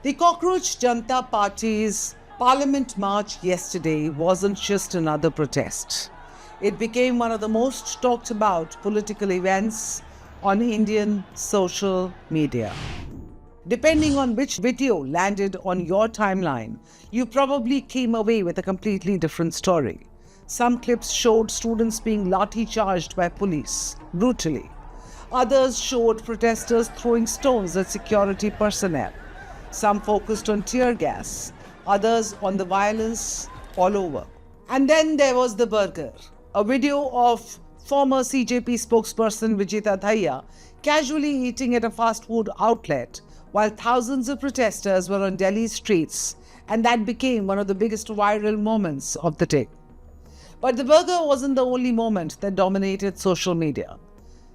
The Cockroach Janata Party's Parliament March yesterday wasn't just another protest. It became one of the most talked about political events on Indian social media. Depending on which video landed on your timeline, you probably came away with a completely different story. Some clips showed students being lathicharged by police brutally. Others showed protesters throwing stones at security personnel. Some focused on tear gas, others on the violence all over. And then there was the burger, a video of former CJP spokesperson Vijita Dhaya casually eating at a fast food outlet while thousands of protesters were on Delhi streets, and that became one of the biggest viral moments of the day. But the burger wasn't the only moment that dominated social media.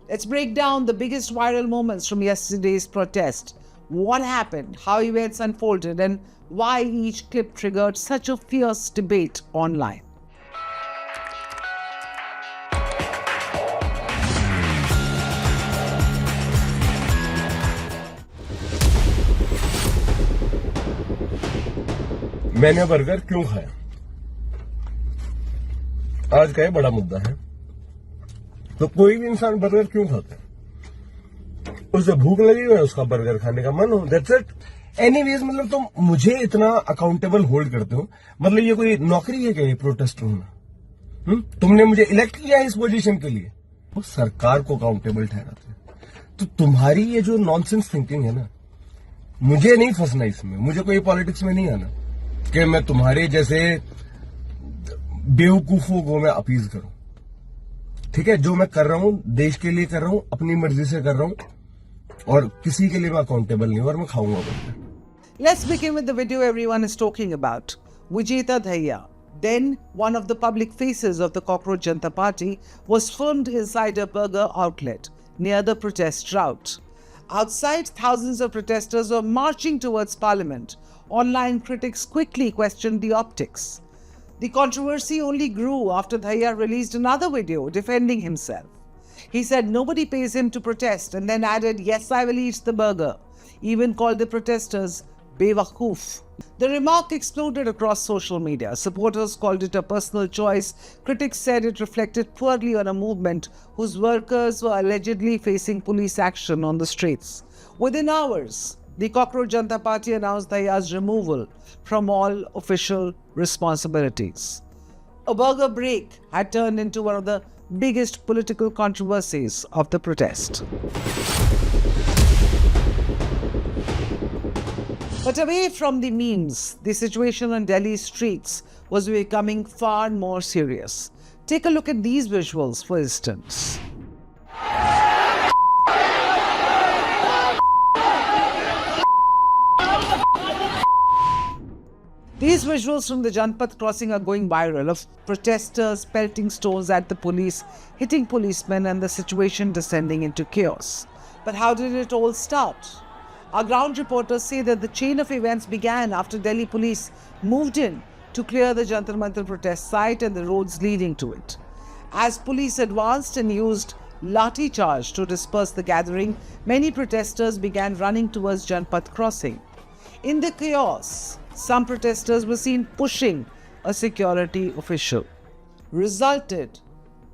Let's break down the biggest viral moments from yesterday's protest. What happened, how events unfolded, and why each clip triggered such a fierce debate online. मैंने burger क्यों खाया? आज का ये बड़ा मुद्दा है। तो कोई भी इंसान बर्गर क्यों खाता है? उसे भूख लगी है, उसका बर्गर खाने का मन हो, दैट्स इट। एनीवेज, मतलब तुम मुझे इतना अकाउंटेबल होल्ड करते हो, मतलब ये कोई नौकरी है क्या ये प्रोटेस्ट होना? तुमने मुझे इलेक्ट किया है इस पोजीशन के लिए, वो सरकार को अकाउंटेबल ठहराते हैं। तो तुम्हारी ये जो नॉनसेंस थिंकिंग है ना, मुझे नहीं फंसना इसमें। मुझे कोई पॉलिटिक्स में नहीं आना कि मैं तुम्हारे जैसे बेवकूफों को मैं अपीज करूं। ठीक है, जो मैं कर रहा हूं देश के लिए कर रहा हूं, अपनी मर्जी से कर रहा हूं, और किसी के लिए मैं अकाउंटेबल नहीं हूं, और मैं खाऊंगा। Let's begin with the video everyone is talking about. Vijita Dhaya, then one of the public faces of the Cockroach Janata Party, was filmed inside a burger outlet near the protest route. Outside, thousands of protesters were marching towards Parliament. Online critics quickly questioned the optics. The controversy only grew after Dhaya released another video defending himself. He said nobody pays him to protest and then added, "Yes, I will eat the burger," even called the protesters bewakoof. The remark exploded across social media. Supporters called it a personal choice. Critics said it reflected poorly on a movement whose workers were allegedly facing police action on the streets. Within hours, the Cockroach Janata Party announced Dhaya's removal from all official responsibilities. A burger break had turned into one of the biggest political controversies of the protest. But away from the memes, the situation on Delhi streets was becoming far more serious. Take a look at these visuals, for instance. These visuals from the Janpat crossing are going viral, of protesters pelting stones at the police, hitting policemen, and the situation descending into chaos. But how did it all start? Our ground reporters say that the chain of events began after Delhi police moved in to clear the Jantar Mantar protest site and the roads leading to it. As police advanced and used lathicharge to disperse the gathering, many protesters began running towards Janpat crossing. In the chaos, some protesters were seen pushing a security official. Resulted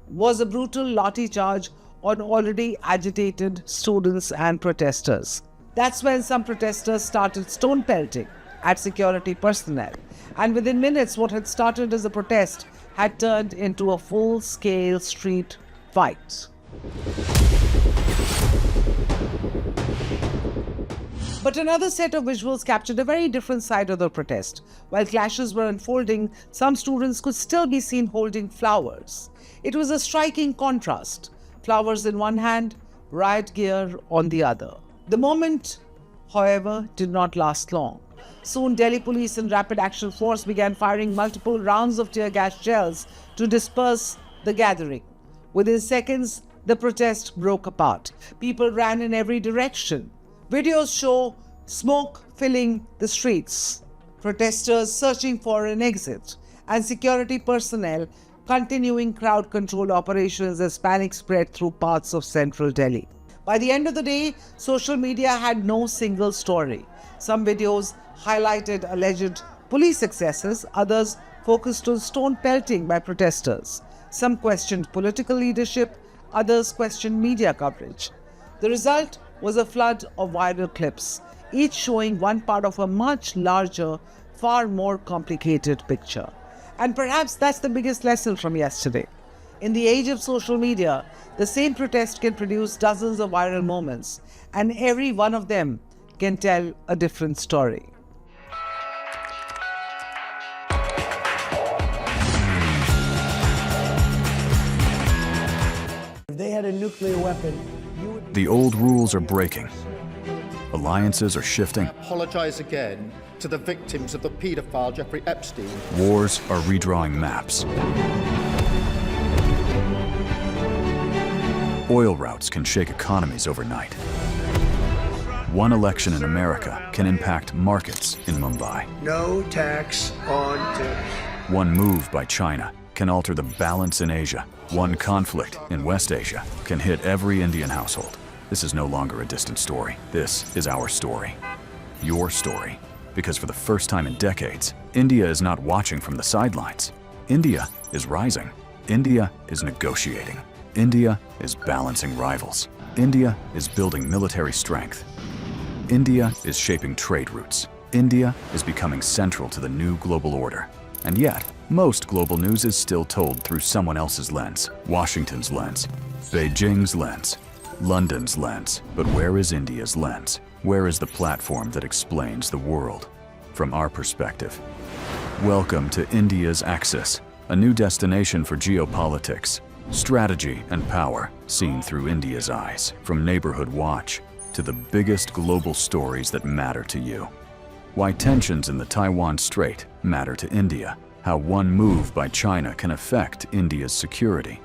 was a brutal lathicharge on already agitated students and protesters. That's when some protesters started stone pelting at security personnel. And within minutes, what had started as a protest had turned into a full-scale street fight. But another set of visuals captured a very different side of the protest. While clashes were unfolding, some students could still be seen holding flowers. It was a striking contrast. Flowers in one hand, riot gear on the other. The moment, however, did not last long. Soon, Delhi police and Rapid Action Force began firing multiple rounds of tear gas shells to disperse the gathering. Within seconds, the protest broke apart. People ran in every direction. Videos show smoke filling the streets, protesters searching for an exit, and security personnel continuing crowd control operations as panic spread through parts of central Delhi. By the end of the day, social media had no single story. Some videos highlighted alleged police excesses, others focused on stone pelting by protesters. Some questioned political leadership, others questioned media coverage. The result was a flood of viral clips, each showing one part of a much larger, far more complicated picture. And perhaps that's the biggest lesson from yesterday. In the age of social media, the same protest can produce dozens of viral moments, and every one of them can tell a different story. If they had a nuclear weapon, The old rules are breaking. Alliances are shifting. Apologise again to the victims of the paedophile Jeffrey Epstein. Wars are redrawing maps. Oil routes can shake economies overnight. One election in America can impact markets in Mumbai. no tax on tips. One move by China can alter the balance in Asia. One conflict in West Asia can hit every Indian household. This is no longer a distant story. This is our story. Your story. Because for the first time in decades, India is not watching from the sidelines. India is rising. India is negotiating. India is balancing rivals. India is building military strength. India is shaping trade routes. India is becoming central to the new global order. And yet, most global news is still told through someone else's lens. Washington's lens, Beijing's lens, London's lens. But where is India's lens? Where is the platform that explains the world from our perspective? Welcome to India's Axis, a new destination for geopolitics, strategy and power seen through India's eyes. From Neighborhood Watch to the biggest global stories that matter to you. Why tensions in the Taiwan Strait matter to India. How one move by China can affect India's security.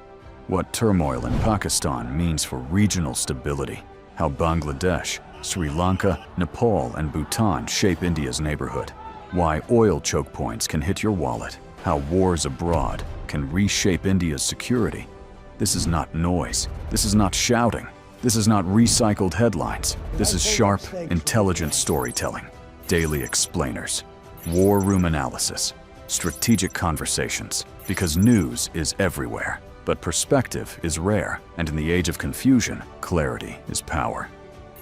What turmoil in Pakistan means for regional stability. How Bangladesh, Sri Lanka, Nepal, and Bhutan shape India's neighborhood. Why oil choke points can hit your wallet. How wars abroad can reshape India's security. This is not noise. This is not shouting. This is not recycled headlines. This is sharp, intelligent storytelling. Daily explainers, war room analysis, strategic conversations. Because news is everywhere, but perspective is rare. And in the age of confusion, clarity is power.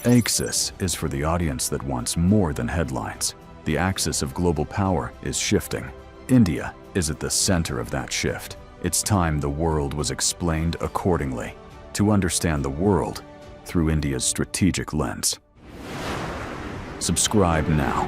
Axis is for the audience that wants more than headlines. The axis of global power is shifting. India is at the center of that shift. It's time the world was explained accordingly, to understand the world through India's strategic lens. Subscribe now.